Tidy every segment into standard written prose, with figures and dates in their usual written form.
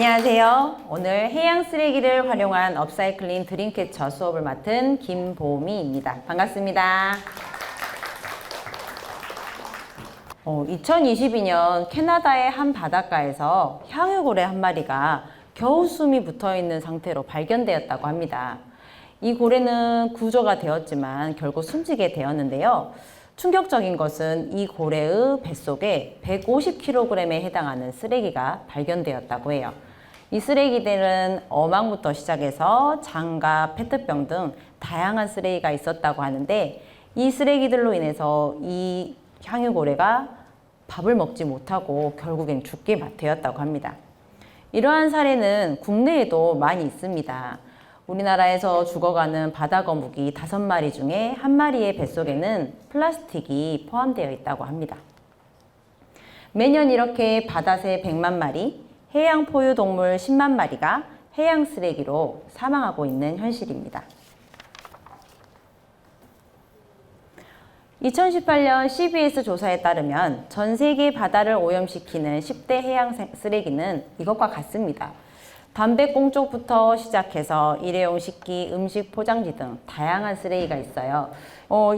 안녕하세요. 오늘 해양 쓰레기를 활용한 업사이클링 드림캐쳐 수업을 맡은 김보미입니다. 반갑습니다. 2022년 캐나다의 한 바닷가에서 향유고래 한 마리가 겨우 숨이 붙어있는 상태로 발견되었다고 합니다. 이 고래는 구조가 되었지만 결국 숨지게 되었는데요. 충격적인 것은 이 고래의 뱃속에 150kg에 해당하는 쓰레기가 발견되었다고 해요. 이 쓰레기들은 어망부터 시작해서 장갑, 페트병 등 다양한 쓰레기가 있었다고 하는데 이 쓰레기들로 인해서 이 향유고래가 밥을 먹지 못하고 결국엔 죽게 되었다고 합니다. 이러한 사례는 국내에도 많이 있습니다. 우리나라에서 죽어가는 바다거북이 5마리 중에 1마리의 뱃속에는 플라스틱이 포함되어 있다고 합니다. 매년 이렇게 바다새 100만 마리, 해양 포유동물 10만 마리가 해양 쓰레기로 사망하고 있는 현실입니다. 2018년 CBS 조사에 따르면 전 세계 바다를 오염시키는 10대 해양 쓰레기는 이것과 같습니다. 담배꽁초부터 시작해서 일회용 식기, 음식 포장지 등 다양한 쓰레기가 있어요.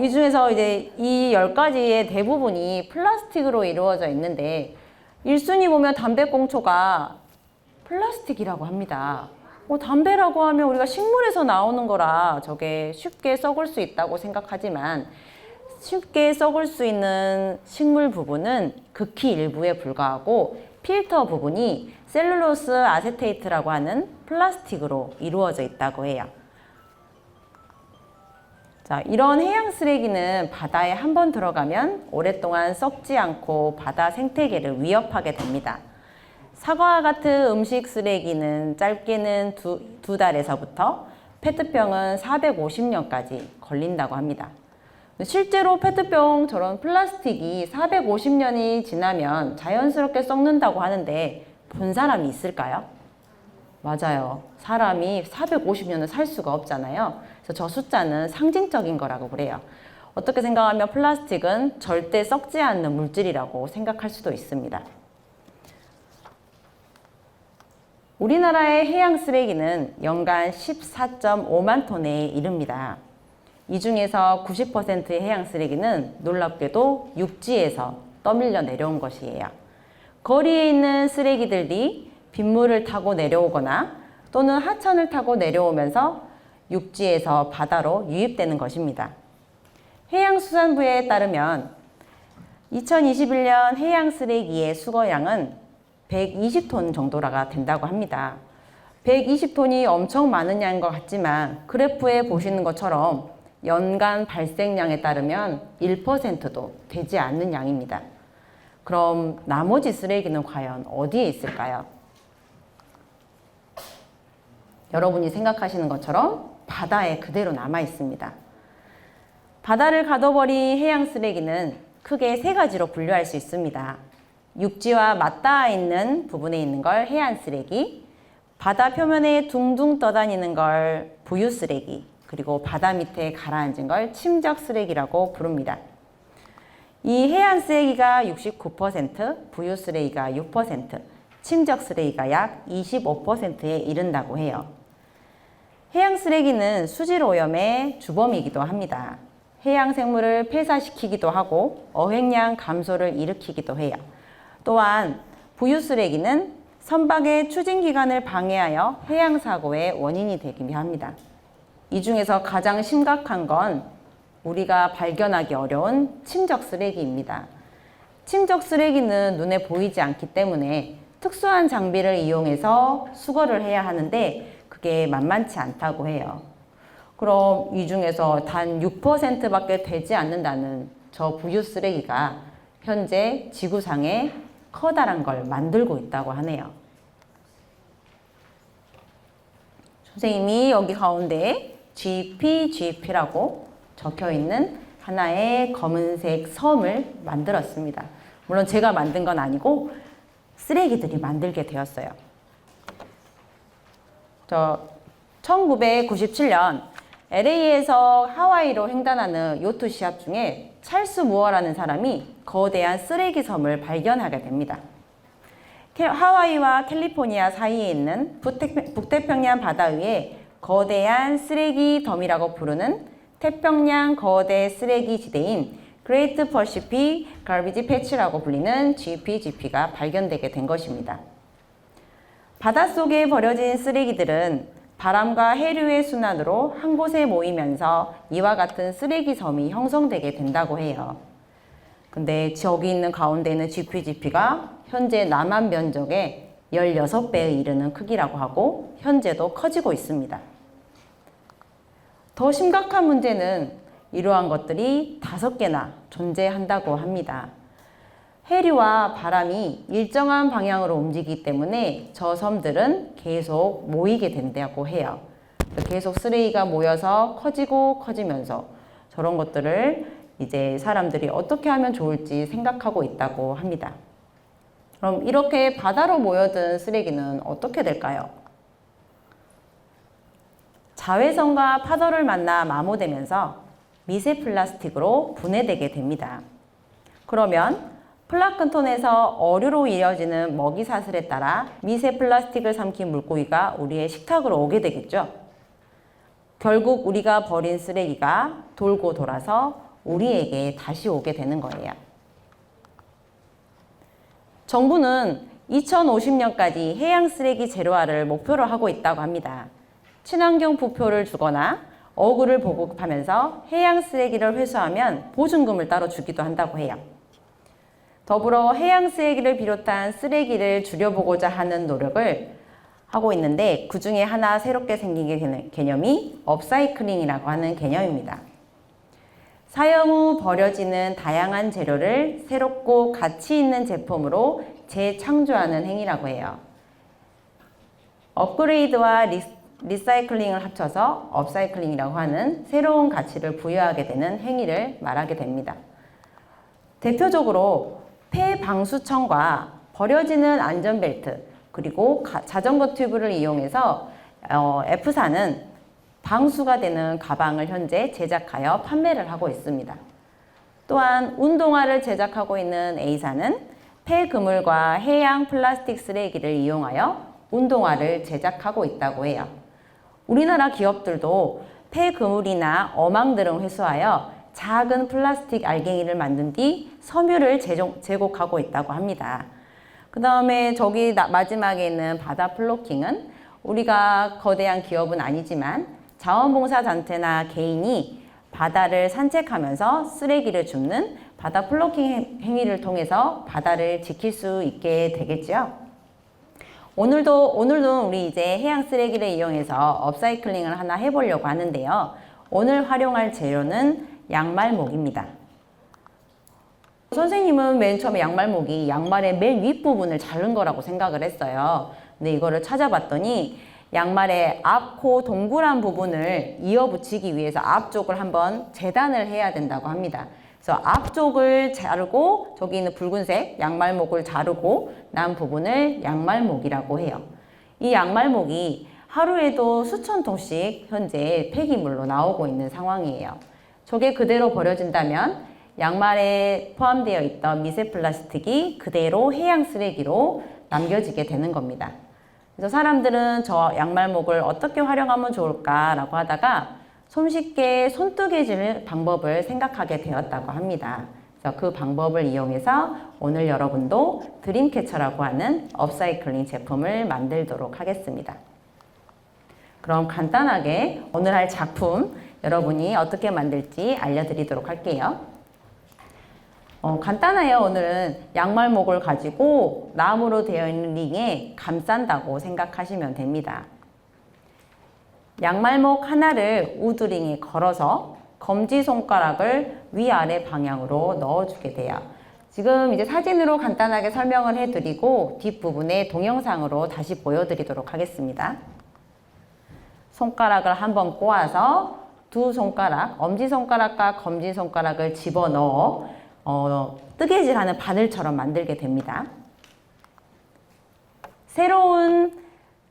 이 중에서 이제 이 10가지의 대부분이 플라스틱으로 이루어져 있는데 1순위 보면 담배꽁초가 플라스틱이라고 합니다. 담배라고 하면 우리가 식물에서 나오는 거라 저게 쉽게 썩을 수 있다고 생각하지만 쉽게 썩을 수 있는 식물 부분은 극히 일부에 불과하고 필터 부분이 셀룰로스 아세테이트라고 하는 플라스틱으로 이루어져 있다고 해요. 자, 이런 해양 쓰레기는 바다에 한번 들어가면 오랫동안 썩지 않고 바다 생태계를 위협하게 됩니다. 사과와 같은 음식 쓰레기는 짧게는 두 달에서부터 페트병은 450년까지 걸린다고 합니다. 실제로 페트병처럼 플라스틱이 450년이 지나면 자연스럽게 썩는다고 하는데 본 사람이 있을까요? 맞아요. 사람이 450년을 살 수가 없잖아요. 그래서 저 숫자는 상징적인 거라고 그래요. 어떻게 생각하면 플라스틱은 절대 썩지 않는 물질이라고 생각할 수도 있습니다. 우리나라의 해양 쓰레기는 연간 14.5만 톤에 이릅니다. 이 중에서 90%의 해양 쓰레기는 놀랍게도 육지에서 떠밀려 내려온 것이에요. 거리에 있는 쓰레기들이 빗물을 타고 내려오거나 또는 하천을 타고 내려오면서 육지에서 바다로 유입되는 것입니다. 해양수산부에 따르면 2021년 해양 쓰레기의 수거량은 120톤 정도가 된다고 합니다. 120톤이 엄청 많은 양인 것 같지만 그래프에 보시는 것처럼 연간 발생량에 따르면 1%도 되지 않는 양입니다. 그럼 나머지 쓰레기는 과연 어디에 있을까요? 여러분이 생각하시는 것처럼 바다에 그대로 남아 있습니다. 바다를 가둬버린 해양 쓰레기는 크게 3가지로 분류할 수 있습니다. 육지와 맞닿아 있는 부분에 있는 걸 해안 쓰레기, 바다 표면에 둥둥 떠다니는 걸 부유 쓰레기, 그리고 바다 밑에 가라앉은 걸 침적 쓰레기라고 부릅니다. 이 해안 쓰레기가 69%, 부유 쓰레기가 6%, 침적 쓰레기가 약 25%에 이른다고 해요. 해양 쓰레기는 수질 오염의 주범이기도 합니다. 해양 생물을 폐사시키기도 하고 어획량 감소를 일으키기도 해요. 또한 부유 쓰레기는 선박의 추진 기간을 방해하여 해양 사고의 원인이 되기도 합니다. 이 중에서 가장 심각한 건 우리가 발견하기 어려운 침적 쓰레기입니다. 침적 쓰레기는 눈에 보이지 않기 때문에 특수한 장비를 이용해서 수거를 해야 하는데 그게 만만치 않다고 해요. 그럼 이 중에서 단 6%밖에 되지 않는다는 저 부유 쓰레기가 현재 지구상에 커다란 걸 만들고 있다고 하네요. 선생님이 여기 가운데 GP라고 적혀있는 하나의 검은색 섬을 만들었습니다. 물론 제가 만든 건 아니고 쓰레기들이 만들게 되었어요. 1997년 LA에서 하와이로 횡단하는 요트 시합 중에 찰스 무어라는 사람이 거대한 쓰레기 섬을 발견하게 됩니다. 하와이와 캘리포니아 사이에 있는 북태평양 바다 위에 거대한 쓰레기 덤이라고 부르는 태평양 거대 쓰레기 지대인 Great Pacific Garbage Patch라고 불리는 GPGP가 발견되게 된 것입니다. 바닷속에 버려진 쓰레기들은 바람과 해류의 순환으로 한 곳에 모이면서 이와 같은 쓰레기 섬이 형성되게 된다고 해요. 근데 저기 있는 가운데 있는 GPGP가 현재 남한 면적의 16배에 이르는 크기라고 하고 현재도 커지고 있습니다. 더 심각한 문제는 이러한 것들이 5개나 존재한다고 합니다. 해류와 바람이 일정한 방향으로 움직이기 때문에 저 섬들은 계속 모이게 된다고 해요. 계속 쓰레기가 모여서 커지면서 저런 것들을 이제 사람들이 어떻게 하면 좋을지 생각하고 있다고 합니다. 그럼 이렇게 바다로 모여든 쓰레기는 어떻게 될까요? 자외선과 파도를 만나 마모되면서 미세 플라스틱으로 분해되게 됩니다. 그러면 플랑크톤에서 어류로 이어지는 먹이 사슬에 따라 미세 플라스틱을 삼킨 물고기가 우리의 식탁으로 오게 되겠죠. 결국 우리가 버린 쓰레기가 돌고 돌아서 우리에게 다시 오게 되는 거예요. 정부는 2050년까지 해양 쓰레기 제로화를 목표로 하고 있다고 합니다. 친환경 부표를 주거나 어구를 보급하면서 해양 쓰레기를 회수하면 보증금을 따로 주기도 한다고 해요. 더불어 해양 쓰레기를 비롯한 쓰레기를 줄여보고자 하는 노력을 하고 있는데 그 중에 하나 새롭게 생긴 개념이 업사이클링이라고 하는 개념입니다. 사용 후 버려지는 다양한 재료를 새롭고 가치 있는 제품으로 재창조하는 행위라고 해요. 업그레이드와 리사이클링을 합쳐서 업사이클링이라고 하는 새로운 가치를 부여하게 되는 행위를 말하게 됩니다. 대표적으로 폐방수청과 버려지는 안전벨트 그리고 자전거 튜브를 이용해서 F사는 방수가 되는 가방을 현재 제작하여 판매를 하고 있습니다. 또한 운동화를 제작하고 있는 A사는 폐그물과 해양 플라스틱 쓰레기를 이용하여 운동화를 제작하고 있다고 해요. 우리나라 기업들도 폐그물이나 어망들을 회수하여 작은 플라스틱 알갱이를 만든 뒤 섬유를 제공하고 있다고 합니다. 그 다음에 저기 마지막에 있는 바다 플로킹은 우리가 거대한 기업은 아니지만 자원봉사단체나 개인이 바다를 산책하면서 쓰레기를 줍는 바다 플로킹 행위를 통해서 바다를 지킬 수 있게 되겠죠. 오늘도 우리 이제 해양 쓰레기를 이용해서 업사이클링을 하나 해보려고 하는데요. 오늘 활용할 재료는 양말목입니다. 선생님은 맨 처음에 양말목이 양말의 맨 윗부분을 자른 거라고 생각을 했어요. 근데 이거를 찾아봤더니 양말의 앞코 동그란 부분을 이어붙이기 위해서 앞쪽을 한번 재단을 해야 된다고 합니다. 그래서 앞쪽을 자르고 저기 있는 붉은색 양말목을 자르고 난 부분을 양말목이라고 해요. 이 양말목이 하루에도 수천 통씩 현재 폐기물로 나오고 있는 상황이에요. 저게 그대로 버려진다면 양말에 포함되어 있던 미세 플라스틱이 그대로 해양 쓰레기로 남겨지게 되는 겁니다. 그래서 사람들은 저 양말목을 어떻게 활용하면 좋을까라고 하다가 손쉽게 손뜨개질 방법을 생각하게 되었다고 합니다. 그래서 그 방법을 이용해서 오늘 여러분도 드림캐쳐라고 하는 업사이클링 제품을 만들도록 하겠습니다. 그럼 간단하게 오늘 할 작품 여러분이 어떻게 만들지 알려드리도록 할게요. 간단해요. 오늘은 양말목을 가지고 나무로 되어 있는 링에 감싼다고 생각하시면 됩니다. 양말목 하나를 우드링에 걸어서 검지손가락을 위아래 방향으로 넣어주게 돼요. 지금 이제 사진으로 간단하게 설명을 해드리고 뒷부분에 동영상으로 다시 보여드리도록 하겠습니다. 손가락을 한번 꼬아서 두 손가락, 엄지손가락과 검지손가락을 집어넣어 뜨개질하는 바늘처럼 만들게 됩니다. 새로운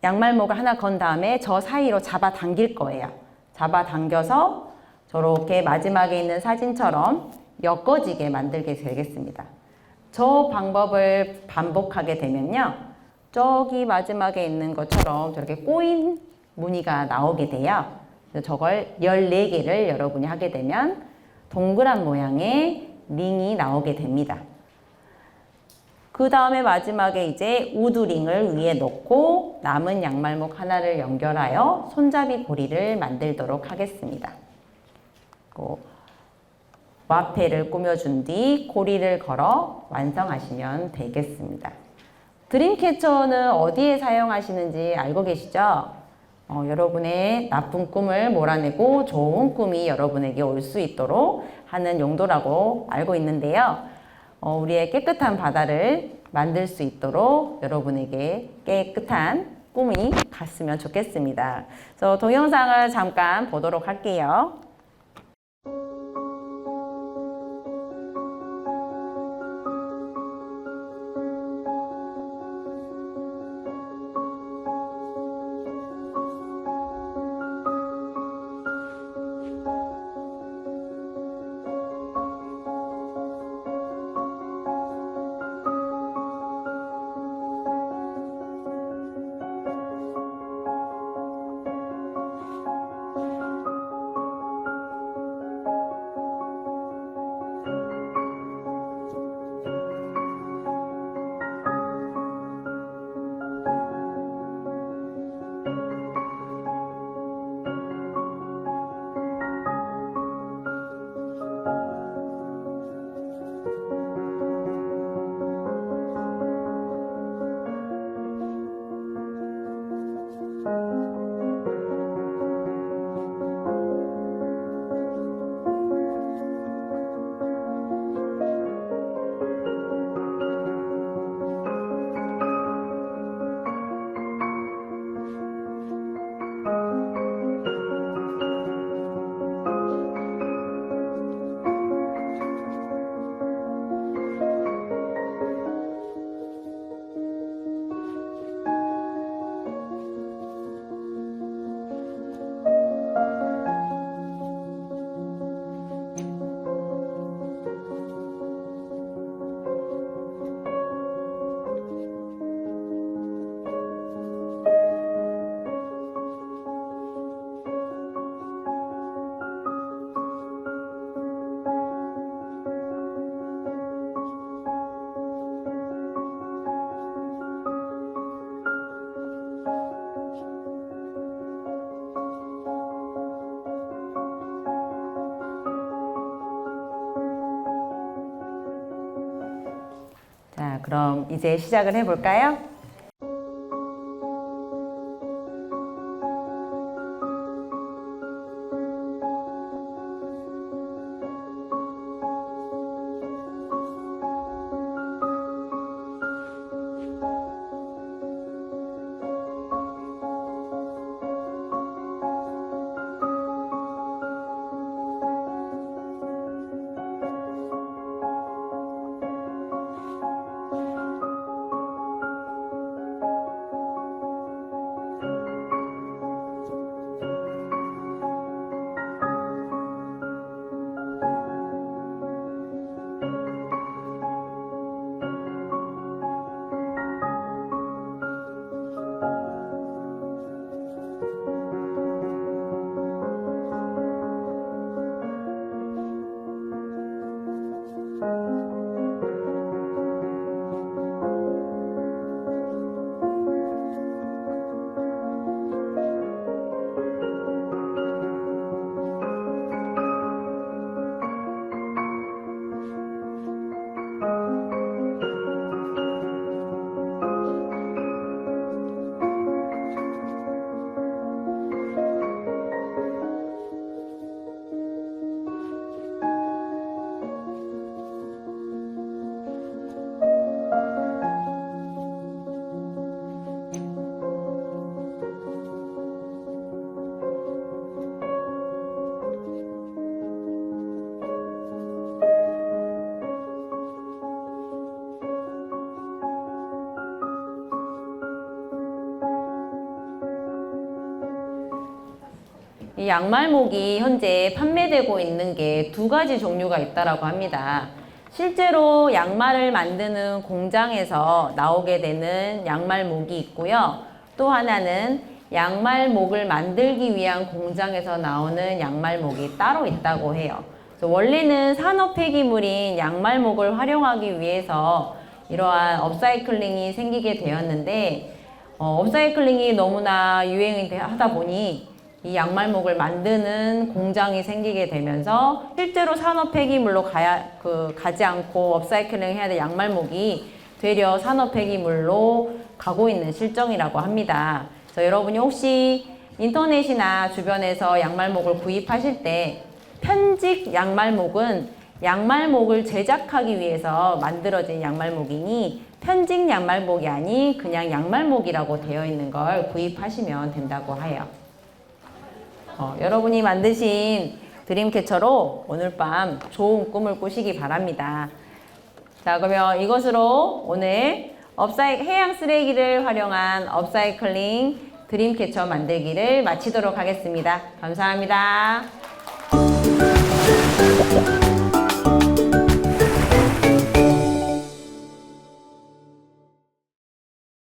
양말목을 하나 건 다음에 저 사이로 잡아 당길 거예요. 잡아 당겨서 저렇게 마지막에 있는 사진처럼 엮어지게 만들게 되겠습니다. 저 방법을 반복하게 되면요. 저기 마지막에 있는 것처럼 저렇게 꼬인 무늬가 나오게 돼요. 저걸 14개를 여러분이 하게 되면 동그란 모양의 링이 나오게 됩니다. 그 다음에 마지막에 이제 우드링을 위에 넣고 남은 양말목 하나를 연결하여 손잡이 고리를 만들도록 하겠습니다. 와페를 꾸며준 뒤 고리를 걸어 완성하시면 되겠습니다. 드림캐쳐는 어디에 사용하시는지 알고 계시죠? 여러분의 나쁜 꿈을 몰아내고 좋은 꿈이 여러분에게 올 수 있도록 하는 용도라고 알고 있는데요. 우리의 깨끗한 바다를 만들 수 있도록 여러분에게 깨끗한 꿈이 갔으면 좋겠습니다. 그래서 동영상을 잠깐 보도록 할게요. 자, 그럼 이제 시작을 해볼까요? 이 양말목이 현재 판매되고 있는 게 두 가지 종류가 있다라고 합니다. 실제로 양말을 만드는 공장에서 나오게 되는 양말목이 있고요. 또 하나는 양말목을 만들기 위한 공장에서 나오는 양말목이 따로 있다고 해요. 그래서 원래는 산업 폐기물인 양말목을 활용하기 위해서 이러한 업사이클링이 생기게 되었는데 업사이클링이 너무나 유행이 하다 보니 이 양말목을 만드는 공장이 생기게 되면서 실제로 산업 폐기물로 가지 않고 업사이클링 해야 될 양말목이 되려 산업 폐기물로 가고 있는 실정이라고 합니다. 그래서 여러분이 혹시 인터넷이나 주변에서 양말목을 구입하실 때 편직 양말목은 양말목을 제작하기 위해서 만들어진 양말목이니 편직 양말목이 아닌 그냥 양말목이라고 되어 있는 걸 구입하시면 된다고 해요. 여러분이 만드신 드림캐쳐로 오늘 밤 좋은 꿈을 꾸시기 바랍니다. 자, 그러면 이것으로 오늘 해양 쓰레기를 활용한 업사이클링 드림캐쳐 만들기를 마치도록 하겠습니다. 감사합니다.